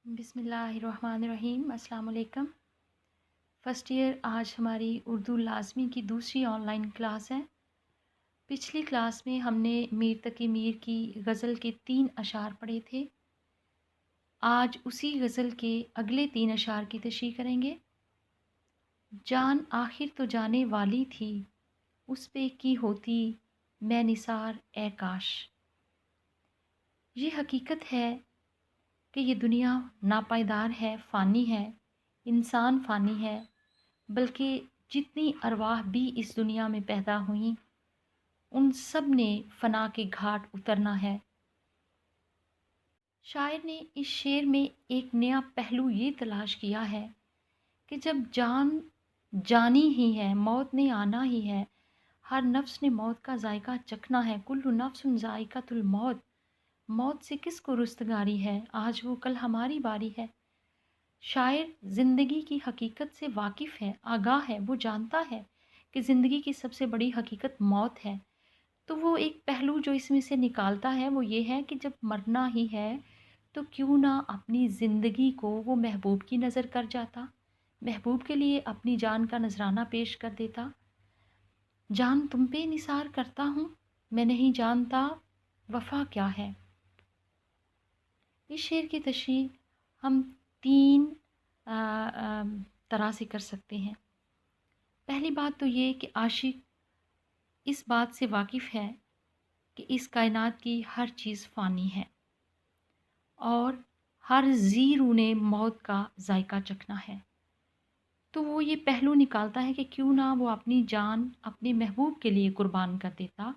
बिस्मिल्लाहिर्रहमानिर्रहीम। अस्सलाम वालेकुम। फ़र्स्ट ईयर आज हमारी उर्दू लाज़मी की दूसरी ऑनलाइन क्लास है। पिछली क्लास में हमने मीर तकी मीर की गज़ल के 3 अशार पढ़े थे। आज उसी गज़ल के अगले 3 अशार की तशरीह करेंगे। जान आखिर तो जाने वाली थी, उस पे की होती मैं निसार ए काश। ये हकीकत है कि ये दुनिया नापायदार है, फ़ानी है, इंसान फ़ानी है, बल्कि जितनी अरवाह भी इस दुनिया में पैदा हुईं उन सब ने फ़ना के घाट उतरना है। शायर ने इस शेर में एक नया पहलू ये तलाश किया है कि जब जान जानी ही है, मौत ने आना ही है, हर नफ्स ने मौत का जायका चखना है। कुल्लु नफ्सुन जायकातुल मौत, मौत से किसको रुस्तगारी है, आज वो कल हमारी बारी है। शायर ज़िंदगी की हकीकत से वाकिफ़ है, आगाह है, वो जानता है कि ज़िंदगी की सबसे बड़ी हकीकत मौत है। तो वो एक पहलू जो इसमें से निकालता है वो ये है कि जब मरना ही है तो क्यों ना अपनी ज़िंदगी को वो महबूब की नज़र कर जाता, महबूब के लिए अपनी जान का नजराना पेश कर देता। जान तुम पे निसार करता हूँ, मैं नहीं जानता वफ़ा क्या है। इस शेर की तशरीह हम 3 तरह से कर सकते हैं। पहली बात तो ये कि आशिक इस बात से वाकिफ़ है कि इस कायनात की हर चीज़ फ़ानी है और हर जी रूह ने मौत का जायका चखना है। तो वो ये पहलू निकालता है कि क्यों ना वो अपनी जान अपने महबूब के लिए कुर्बान कर देता,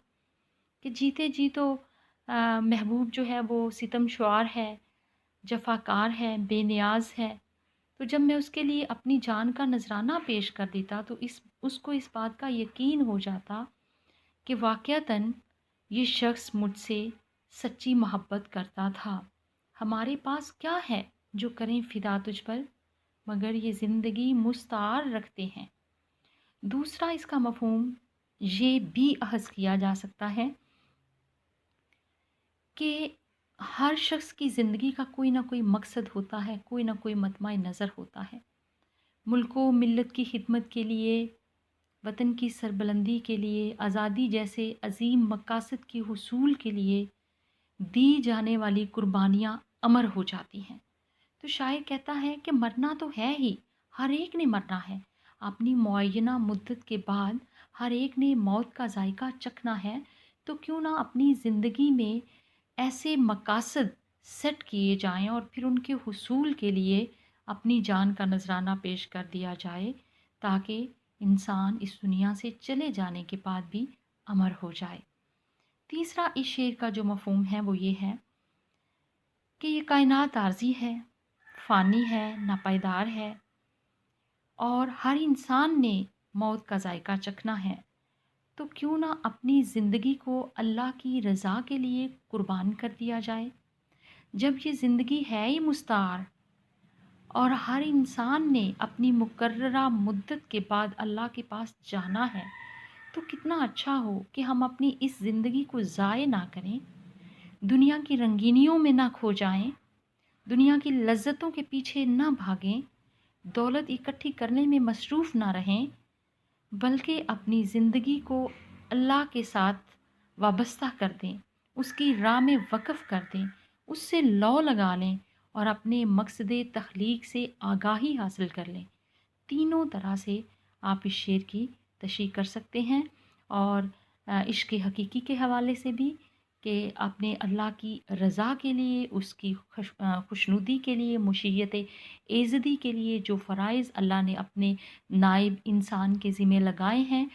कि जीते जी तो महबूब जो है वो सितमशुआर है, जफ़ाकार है, बेनियाज़ है। तो जब मैं उसके लिए अपनी जान का नजराना पेश कर देता तो उसको इस बात का यकीन हो जाता कि वाक़यातन ये शख्स मुझसे सच्ची मोहब्बत करता था। हमारे पास क्या है जो करें फ़िदा तुझ पर, मगर ये ज़िंदगी मुस्तार रखते हैं। दूसरा इसका मफ़हूम ये भी अख़ज़ किया जा सकता है कि हर शख्स की ज़िंदगी का कोई ना कोई मकसद होता है, कोई ना कोई मतमा नज़र होता है। मुल्क व मिल्लत की खिदमत के लिए, वतन की सरबुलंदी के लिए, आज़ादी जैसे अज़ीम मकासद के हुसूल के लिए दी जाने वाली कुर्बानियाँ अमर हो जाती हैं। तो शायर कहता है कि मरना तो है ही, हर एक ने मरना है। अपनी मुअय्यना मुद्दत के बाद हर एक ने मौत का जायका चखना है। तो क्यों ना अपनी ज़िंदगी में ऐसे मकासद सेट किए जाएं और फिर उनके हुसूल के लिए अपनी जान का नजराना पेश कर दिया जाए, ताकि इंसान इस दुनिया से चले जाने के बाद भी अमर हो जाए। तीसरा इस शेर का जो मफ़हूम है वो ये है कि ये कायनात आर्ज़ी है, फ़ानी है, नापायदार है और हर इंसान ने मौत का जायका चखना है। तो क्यों ना अपनी ज़िंदगी को अल्लाह की रज़ा के लिए कुर्बान कर दिया जाए। जब ये ज़िंदगी है ही मुस्तार और हर इंसान ने अपनी मुकर्ररा मुद्दत के बाद अल्लाह के पास जाना है, तो कितना अच्छा हो कि हम अपनी इस ज़िंदगी को ज़ाय ना करें, दुनिया की रंगीनियों में ना खो जाएं, दुनिया की लज्जतों के पीछे ना भागें, दौलत इकट्ठी करने में मसरूफ़ ना रहें, बल्कि अपनी ज़िंदगी को अल्लाह के साथ वाबस्ता कर दें, उसकी राह में वक़्फ़ कर दें, उससे लौ लगा लें और अपने मकसद तख्लीक से आगाही हासिल कर लें। तीनों तरह से आप इस शेर की तशरीह कर सकते हैं और इश्क़ हकीकी के हवाले से भी कि आपने अल्लाह की रज़ा के लिए, उसकी खुशनुदी के लिए, मुशिय्यत एज़दी के लिए जो फ़राइज़ अल्लाह ने अपने नाइब इंसान के ज़िम्मे लगाए हैं,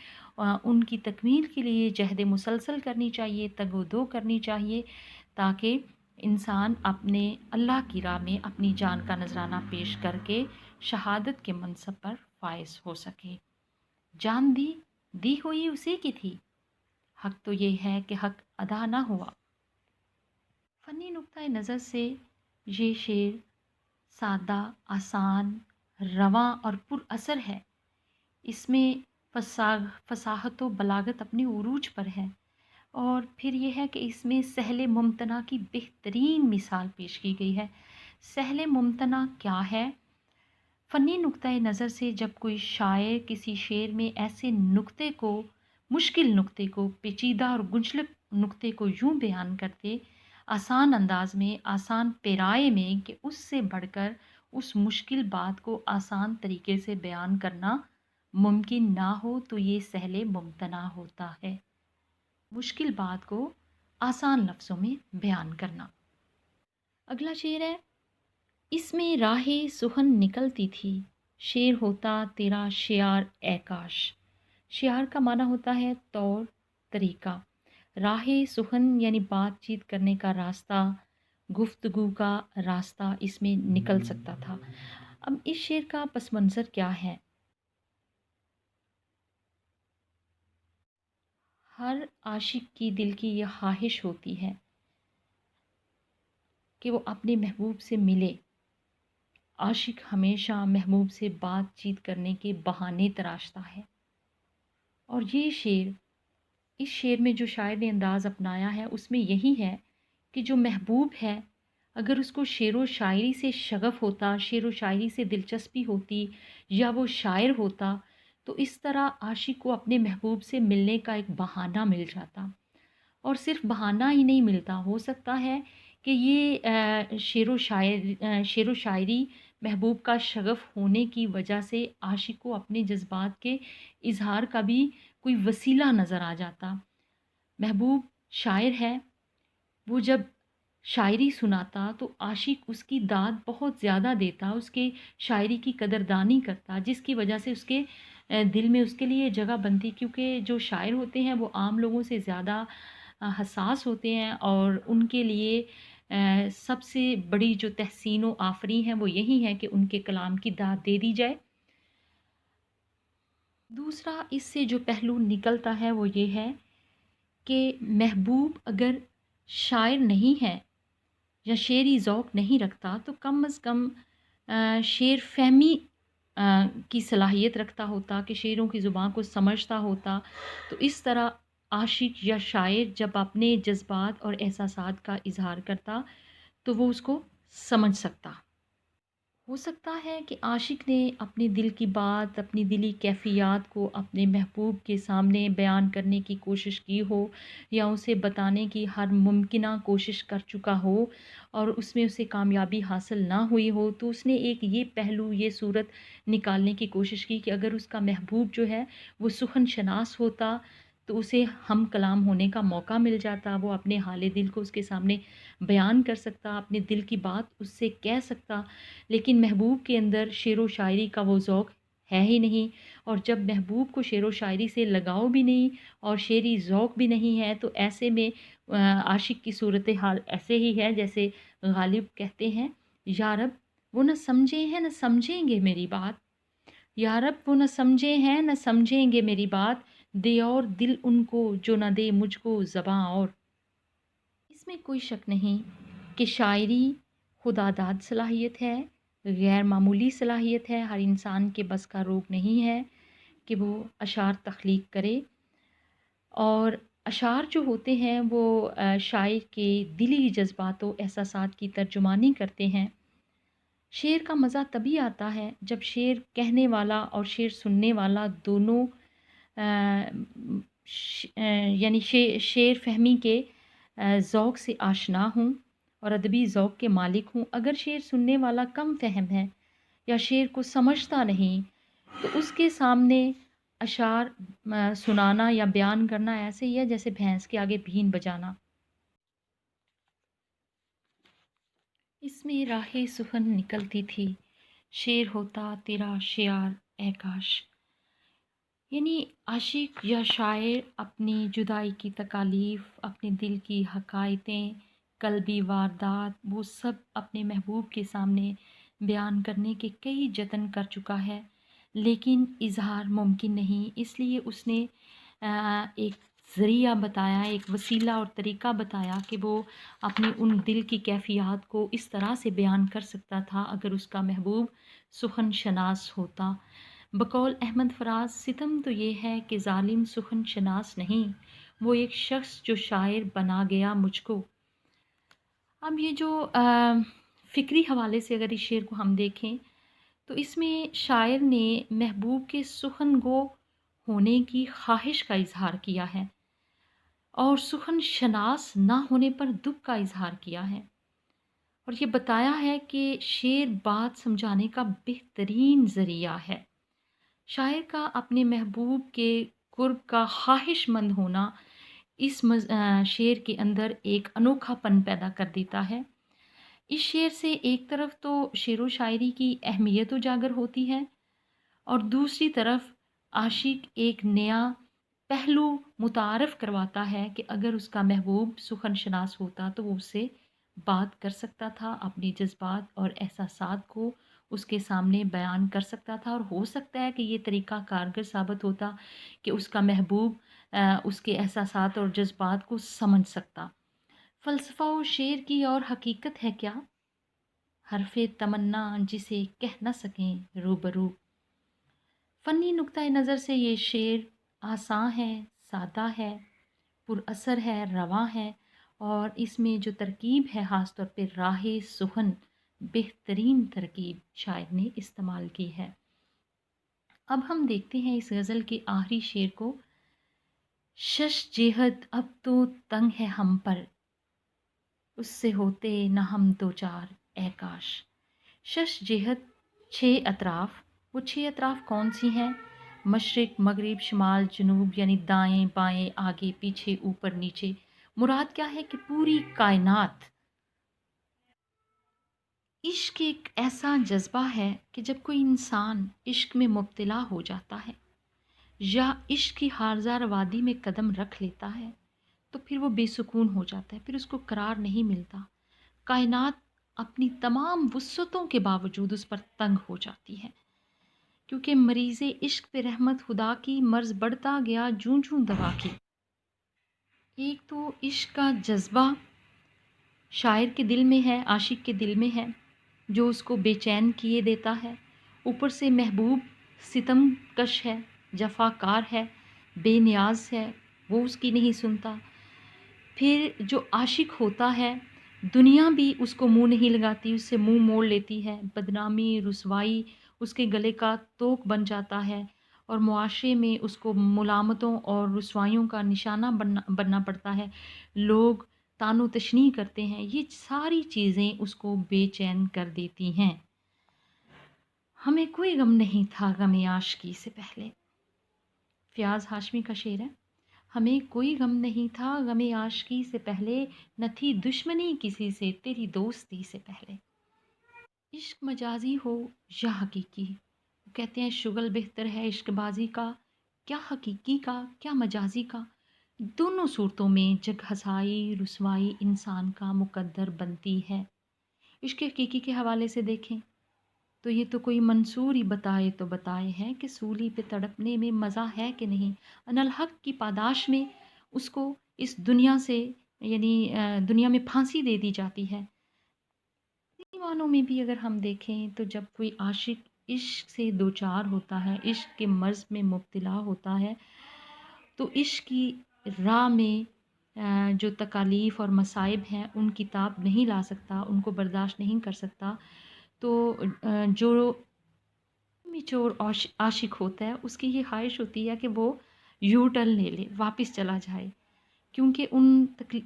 उनकी तकमील के लिए जहद मुसलसल करनी चाहिए, तग-ओ-दो करनी चाहिए, ताकि इंसान अपने अल्लाह की राह में अपनी जान का नजराना पेश करके शहादत के मनसब पर फ़ाइज़ हो सके। जान दी हुई उसी की थी, हक तो ये है कि हक अदा ना हुआ। फ़नी नुक्ता नज़र से ये शेर सादा, आसान, रवां और पुरअसर है। इसमें फसाहत व बलागत अपने उरूज पर है और फिर ये है कि इसमें सहले मुमतना की बेहतरीन मिसाल पेश की गई है। सहले मुमतना क्या है? फ़नी नुक्ता नज़र से जब कोई शायर किसी शेर में ऐसे नुक्ते को, मुश्किल नुक्ते को, पेचीदा और गुंचलक नुक्ते को यूँ बयान करते, आसान अंदाज़ में, आसान पेराए में कि उससे बढ़कर उस मुश्किल बात को आसान तरीके से बयान करना मुमकिन ना हो, तो ये सहले मुमतना होता है। मुश्किल बात को आसान लफ्ज़ों में बयान करना। अगला शेर है, इसमें राहे सुहन निकलती थी, शेर होता तेरा शियार ए काश। शियार का माना होता है तौर तरीका। राहे सुहन यानी बातचीत करने का रास्ता, गुफ्तगू का रास्ता इसमें निकल सकता था। अब इस शेर का पस मंज़र क्या है? हर आशिक की दिल की यह ख्वाहिश होती है कि वो अपने महबूब से मिले। आशिक हमेशा महबूब से बातचीत करने के बहाने तराशता है। और ये शेर, इस शेर में जो शायर ने अंदाज़ अपनाया है उसमें यही है कि जो महबूब है, अगर उसको शेर व शायरी से शगफ़ होता, शेर व शायरी से दिलचस्पी होती, या वो शायर होता, तो इस तरह आशिक को अपने महबूब से मिलने का एक बहाना मिल जाता। और सिर्फ़ बहाना ही नहीं मिलता, हो सकता है कि ये शेर व शायरी महबूब का शगफ़ होने की वजह से आशिक को अपने जज़्बात के इज़हार का भी कोई वसीला नज़र आ जाता। महबूब शायर है, वो जब शायरी सुनाता तो आशिक उसकी दाद बहुत ज़्यादा देता, उसके शायरी की कदरदानी करता, जिसकी वजह से उसके दिल में उसके लिए जगह बनती, क्योंकि जो शायर होते हैं वो आम लोगों से ज़्यादा हसास होते हैं, और उनके लिए सबसे बड़ी जो तहसीन व आफ़री है वो यही है कि उनके कलाम की दाद दे दी जाए। दूसरा इससे जो पहलू निकलता है वो ये है कि महबूब अगर शायर नहीं है या शेरी ज़ौक़ नहीं रखता, तो कम अज़ कम शेर फ़हमी की सलाहियत रखता होता, कि शेरों की ज़ुबान को समझता होता। तो इस तरह आशिक या शायर जब अपने जज़्बात और एहसासात का इज़हार करता, तो वो उसको समझ सकता। हो सकता है कि आशिक ने अपने दिल की बात, अपनी दिली कैफ़ियत को अपने महबूब के सामने बयान करने की कोशिश की हो, या उसे बताने की हर मुमकिना कोशिश कर चुका हो, और उसमें उसे कामयाबी हासिल ना हुई हो, तो उसने एक ये पहलू, ये सूरत निकालने की कोशिश की कि अगर उसका महबूब जो है वो सुख़न शनास होता, तो उसे हम कलाम होने का मौका मिल जाता, वो अपने हाले दिल को उसके सामने बयान कर सकता, अपने दिल की बात उससे कह सकता। लेकिन महबूब के अंदर शेर व शायरी का वो ज़ौक़ है ही नहीं, और जब महबूब को शेर व शायरी से लगाव भी नहीं और शेरी ज़ौक़ भी नहीं है, तो ऐसे में आशिक की सूरत हाल ऐसे ही है जैसे गालिब कहते हैं, या रब वो न समझे हैं न समझेंगे मेरी बात, या रब वो न समझे हैं न समझेंगे मेरी बात, दे और दिल उनको जो न दे मुझको ज़बां और। इसमें कोई शक नहीं कि शायरी खुदादाद सलाहियत है, गैर मामूली सलाहियत है, हर इंसान के बस का रोग नहीं है कि वो अशार तख्लीक करे। और अशार जो होते हैं वो शायर के दिली जज्बात व एहसासात की तर्जुमानी करते हैं। शेर का मज़ा तभी आता है जब शेर कहने वाला और शेर सुनने वाला दोनों यानी शेर फ़हमी के ज़ौक़ से आशना हूँ और अदबी ज़ौक़ के मालिक हूँ। अगर शेर सुनने वाला कम फ़हम है या शेर को समझता नहीं, तो उसके सामने अशार सुनाना या बयान करना ऐसे ही है जैसे भैंस के आगे बीन बजाना। इसमें राहे सुखन निकलती थी, शेर होता तेरा शियार ए काश। यानी आशिक या शायर अपनी जुदाई की तकालीफ़, अपने दिल की हकायतें, कल्बी वारदात, वो सब अपने महबूब के सामने बयान करने के कई जतन कर चुका है, लेकिन इज़हार मुमकिन नहीं। इसलिए उसने एक ज़रिया बताया, एक वसीला और तरीक़ा बताया कि वो अपनी उन दिल की कैफ़ियत को इस तरह से बयान कर सकता था अगर उसका महबूब सुखन शनास होता। बकौल अहमद फ़राज, सितम तो ये है कि ज़ालिम सुखन शनास नहीं, वो एक शख्स जो शायर बना गया मुझको। अब ये जो फ़िक्री हवाले से अगर इस शेर को हम देखें तो इसमें शायर ने महबूब के सुखनगो होने की ख़्वाहिश का इज़हार किया है और सुखन शनास ना होने पर दुःख का इज़हार किया है और ये बताया है कि शेर बात समझाने का बेहतरीन ज़रिया है। शायर का अपने महबूब के कुर्ब का ख़्वाहिशमंद होना शेर के अंदर एक अनोखापन पैदा कर देता है। इस शेर से एक तरफ तो शेर व शायरी की अहमियत उजागर होती है और दूसरी तरफ आशिक एक नया पहलू मुतारफ़ करवाता है कि अगर उसका महबूब सुखन शनास होता तो वो उससे बात कर सकता था, अपने जज़्बात और एहसासात को उसके सामने बयान कर सकता था और हो सकता है कि ये तरीक़ा कारगर साबित होता कि उसका महबूब उसके एहसासात और जज़्बात को समझ सकता। फ़लसफ़ा व शेर की और हकीकत है क्या? हरफ़े तमन्ना जिसे कह न सकें रूबरू। फ़नी नुक्ता नज़र से ये शेर आसान है, सादा है, पुरअसर है, रवां है और इसमें जो तरकीब है ख़ास तौर पे राहे सुखन बेहतरीन तरकीब शायर ने इस्तेमाल की है। अब हम देखते हैं इस गज़ल के आखिरी शेर को। शश जेहद अब तो तंग है हम पर, उससे होते न हम दो चार ए काश। शश जेहद 6 अतराफ़, वो 6 अतराफ़ कौन सी हैं? मशरिक़, मग़रिब, शुमाल, जनूब यानी दाएँ बाएँ, आगे पीछे, ऊपर नीचे। मुराद क्या है कि पूरी कायनात। इश्क एक ऐसा जज्बा है कि जब कोई इंसान इश्क में मुब्तला हो जाता है या इश्क की हारजार वादी में कदम रख लेता है तो फिर वो बेसुकून हो जाता है, फिर उसको करार नहीं मिलता। कायनात अपनी तमाम वुस्सतों के बावजूद उस पर तंग हो जाती है क्योंकि मरीज़े इश्क पे रहमत खुदा की, मर्ज़ बढ़ता गया जूं जूं दवा की। एक तो इश्क का जज्बा शायर के दिल में है, आशिक के दिल में है, जो उसको बेचैन किए देता है। ऊपर से महबूब सितमकश है, जफ़ाकार है, बेनियाज है, वो उसकी नहीं सुनता। फिर जो आशिक होता है, दुनिया भी उसको मुँह नहीं लगाती, उससे मुँह मोड़ लेती है। बदनामी, रुसवाई उसके गले का तोक बन जाता है और मुआशरे में उसको मुलामतों और रुसवाइयों का निशाना बनना पड़ता है। लोग तानो तशनी करते हैं, ये सारी चीज़ें उसको बेचैन कर देती हैं। हमें कोई गम नहीं था गमे आशिकी से पहले। फ़याज़ हाशमी का शेर है। हमें कोई गम नहीं था गमे आशिकी से पहले, न थी दुश्मनी किसी से तेरी दोस्ती से पहले। इश्क मजाजी हो या हकीकी, वो कहते हैं शुगल बेहतर है इश्कबाजी का, क्या हकीकी का क्या मजाजी का। दोनों सूरतों में जग हसाई रुसवाई इंसान का मुकद्दर बनती है। इश्क हकीकी के हवाले से देखें तो ये तो कोई मंसूर ही बताए तो बताए है कि सूली पे तड़पने में मज़ा है कि नहीं। अनल हक की पादाश में उसको इस दुनिया से यानी दुनिया में फांसी दे दी जाती है। इन्हीं मानों में भी अगर हम देखें तो जब कोई आशिक इश्क से दो चार होता है, इश्क के मर्ज़ में मुब्तला होता है तो इश्क की राह में जो तकालीफ़ और मसाइब हैं उनकी ताब नहीं ला सकता, उनको बर्दाश्त नहीं कर सकता। तो जो मेच्योर आशिक होता है उसकी ये ख़्वाहिश होती है कि वो यू टर्न ले ले, वापस चला जाए क्योंकि उन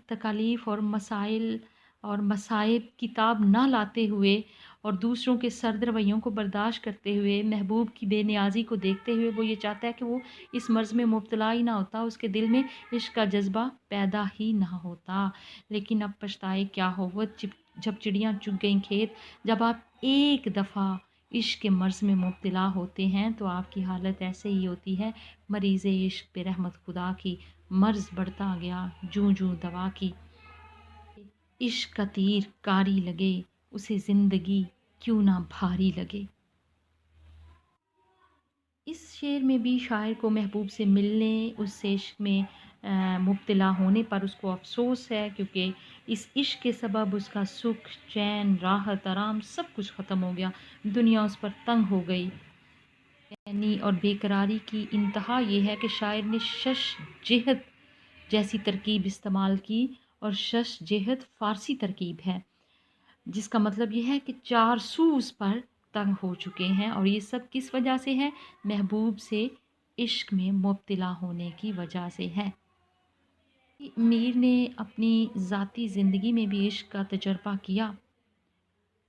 तकालीफ़ और मसाइल और मसाइब की ताब ना लाते हुए और दूसरों के सर्द रवैयों को बर्दाश्त करते हुए, महबूब की बेनियाज़ी को देखते हुए वो ये चाहता है कि वो इस मर्ज़ में मुब्तला ही ना होता, उसके दिल में इश्क का जज्बा पैदा ही ना होता। लेकिन अब पछताए क्या हो, वो जब चिड़ियाँ चुग गईं खेत। जब आप एक दफ़ा इश्क के मर्ज़ में मुब्तला होते हैं तो आपकी हालत ऐसे ही होती है, मरीज़े इश्क पे रहमत खुदा की, मर्ज़ बढ़ता गया जूं जूं दवा की। इश्क का तीर कारी लगे, उसे ज़िंदगी क्यों ना भारी लगे। इस शेर में भी शायर को महबूब से मिलने, उससे इश्क में मुब्तला होने पर उसको अफ़सोस है क्योंकि इस इश्क के सबब उसका सुख, चैन, राहत, आराम सब कुछ ख़त्म हो गया। दुनिया उस पर तंग हो गई। बेचैनी और बेकरारी की इंतहा ये है कि शायर ने शश जेहद जैसी तरकीब इस्तेमाल की और शश जेहद फ़ारसी तरकीब है। जिसका मतलब ये है कि 4 सू उस पर तंग हो चुके हैं, और ये सब किस वजह से है? महबूब से इश्क में मुब्तला होने की वजह से है। मीर ने अपनी ज़ाती ज़िंदगी में भी इश्क का तजर्बा किया,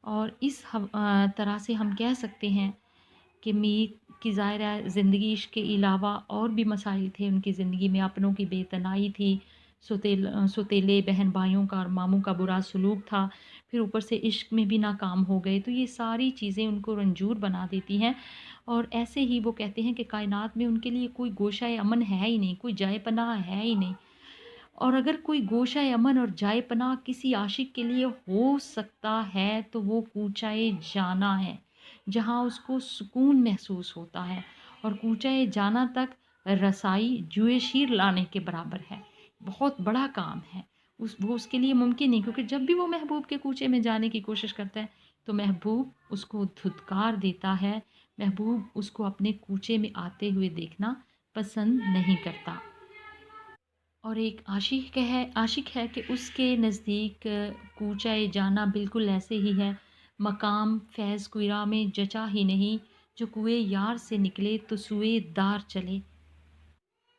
और इस तरह से हम कह सकते हैं कि मीर की ज़ाहिर है ज़िंदगी इश्क के अलावा और भी मसाइल थे उनकी ज़िंदगी में। अपनों की बेतनाई थी, सौतेले बहन भाइयों का और मामों का बुरा सलूक था, फिर ऊपर से इश्क में भी नाकाम हो गए। तो ये सारी चीज़ें उनको रंजूर बना देती हैं, और ऐसे ही वो कहते हैं कि कायनात में उनके लिए कोई गोशा अमन है ही नहीं, कोई जाए पनाह है ही नहीं। और अगर कोई गोशा अमन और जाए पनाह किसी आशिक के लिए हो सकता है तो वो कूचाए जाना है, जहाँ उसको सुकून महसूस होता है। और कूचाए जाना तक रसाई जुए शीर लाने के बराबर है, बहुत बड़ा काम है। वो उसके लिए मुमकिन नहीं, क्योंकि जब भी वो महबूब के कूचे में जाने की कोशिश करता है तो महबूब उसको धुतकार देता है, महबूब उसको अपने कूचे में आते हुए देखना पसंद नहीं करता। और एक आशिक है कि उसके नज़दीक कूचाए जाना बिल्कुल ऐसे ही है। मकाम फैज़ कुइरा में जचा ही नहीं, जो कुएँ यार से निकले तो सुए दार चले।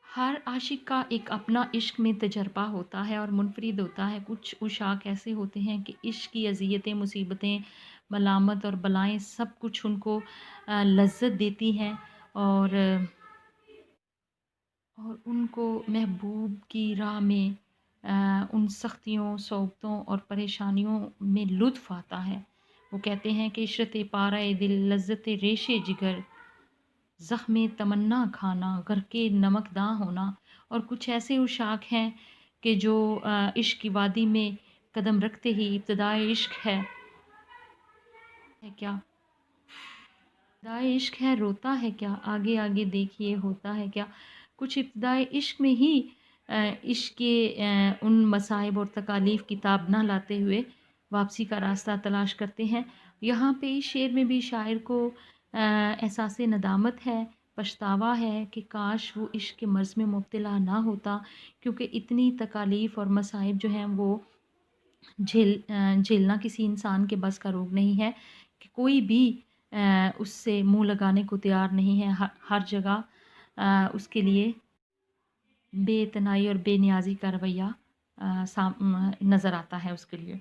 हर आशिक का एक अपना इश्क में तजर्बा होता है और मुनफरिद होता है। कुछ उशाक ऐसे होते हैं कि इश्क की अज़ियतें, मुसीबतें, मलामत और बलाएँ सब कुछ उनको लज़्ज़त देती हैं, और उनको महबूब की राह में उन सख्तियों, सोबतों और परेशानियों में लुत्फ़ आता है। वो कहते हैं कि इशरत पाराए दिल, लज़्ज़त रेशे जिगर, ज़ख्म तमन्ना खाना, गर्के नमकदां होना। और कुछ ऐसे उशाक हैं कि जो इश्क की वादी में कदम रखते ही इब्तिदाए इश्क है क्या, इब्तिदाए इश्क है रोता है क्या, आगे आगे देखिए होता है क्या। कुछ इब्तिदाए इश्क में ही इश्क के उन मसाइब और तकालीफ की ताब ना लाते हुए वापसी का रास्ता तलाश करते हैं। यहाँ पे इस शेर में भी शायर को एहसास नदामत है, पछतावा है कि काश वो इश्क के मर्ज़ में मुब्तला ना होता, क्योंकि इतनी तकालीफ और मसाइब जो हैं वो झेलना किसी इंसान के बस का रोग नहीं है, कि कोई भी उससे मुँह लगाने को तैयार नहीं है। हर जगह उसके लिए बेतनाई और बेनियाज़ी का रवैया नज़र आता है उसके लिए।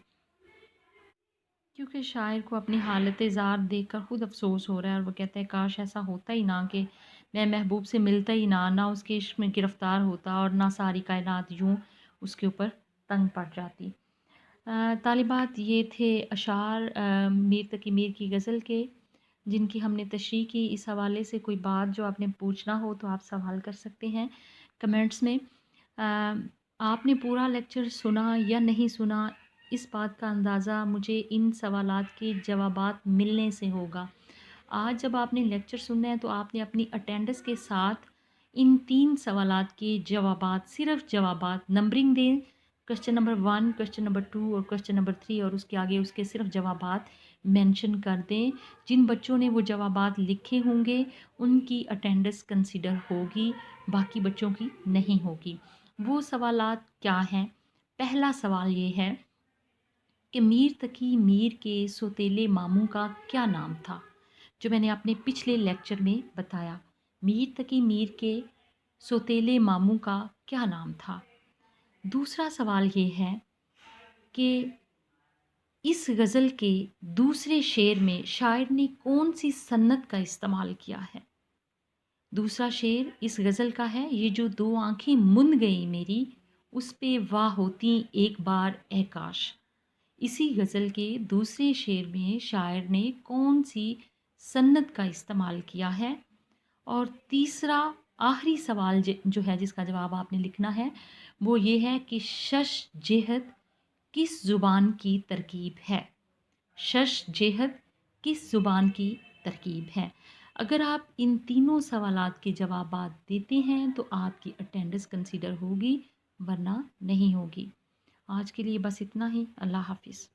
क्योंकि शायर को अपनी हालत ज़ार देखकर ख़ुद अफ़सोस हो रहा है, और वो कहता है काश ऐसा होता ही ना कि मैं महबूब से मिलता ही ना उसके इश्क में गिरफ़्तार होता, और ना सारी कायनात यूँ उसके ऊपर तंग पड़ जाती। तालिबात ये थे अशार मीर तकी मीर की गज़ल के, जिनकी हमने तशरीह की। इस हवाले से कोई बात जो आपने पूछना हो तो आप सवाल कर सकते हैं कमेंट्स में। आपने पूरा लेक्चर सुना या नहीं सुना, इस बात का अंदाज़ा मुझे इन सवालात के जवाबात मिलने से होगा। आज जब आपने लेक्चर सुनना है तो आपने अपनी अटेंडेंस के साथ इन 3 सवालात के जवाबात, सिर्फ़ जवाबात नंबरिंग दें, क्वेश्चन नंबर 1, क्वेश्चन नंबर 2 और क्वेश्चन नंबर 3, और उसके आगे उसके सिर्फ़ जवाबात मेंशन कर दें। जिन बच्चों ने वो जवाबात लिखे होंगे उनकी अटेंडेंस कंसीडर होगी, बाकी बच्चों की नहीं होगी। वो सवालात क्या हैं? पहला सवाल ये है कि मीर तकी मीर के सौतेले मामू का क्या नाम था? जो मैंने अपने पिछले लेक्चर में बताया। मीर तकी मीर के सौतेले मामू का क्या नाम था? दूसरा सवाल ये है कि इस गज़ल के दूसरे शेर में शायर ने कौन सी सन्नत का इस्तेमाल किया है? दूसरा शेर इस गज़ल का है, ये जो 2 आँखें मुंद गई मेरी, उस पे वाह होती एक बार ए काश। इसी गज़ल के दूसरे शेर में शायर ने कौन सी सन्नत का इस्तेमाल किया है? और तीसरा आखिरी सवाल जो है जिसका जवाब आपने लिखना है, वो ये है कि शश जेहद किस ज़ुबान की तरकीब है? शश जेहद किस ज़ुबान की तरकीब है? अगर आप इन तीनों सवालात के जवाबात देते हैं तो आपकी अटेंडेंस कंसीडर होगी, वरना नहीं होगी। आज के लिए बस इतना ही। अल्लाह हाफ़िज़।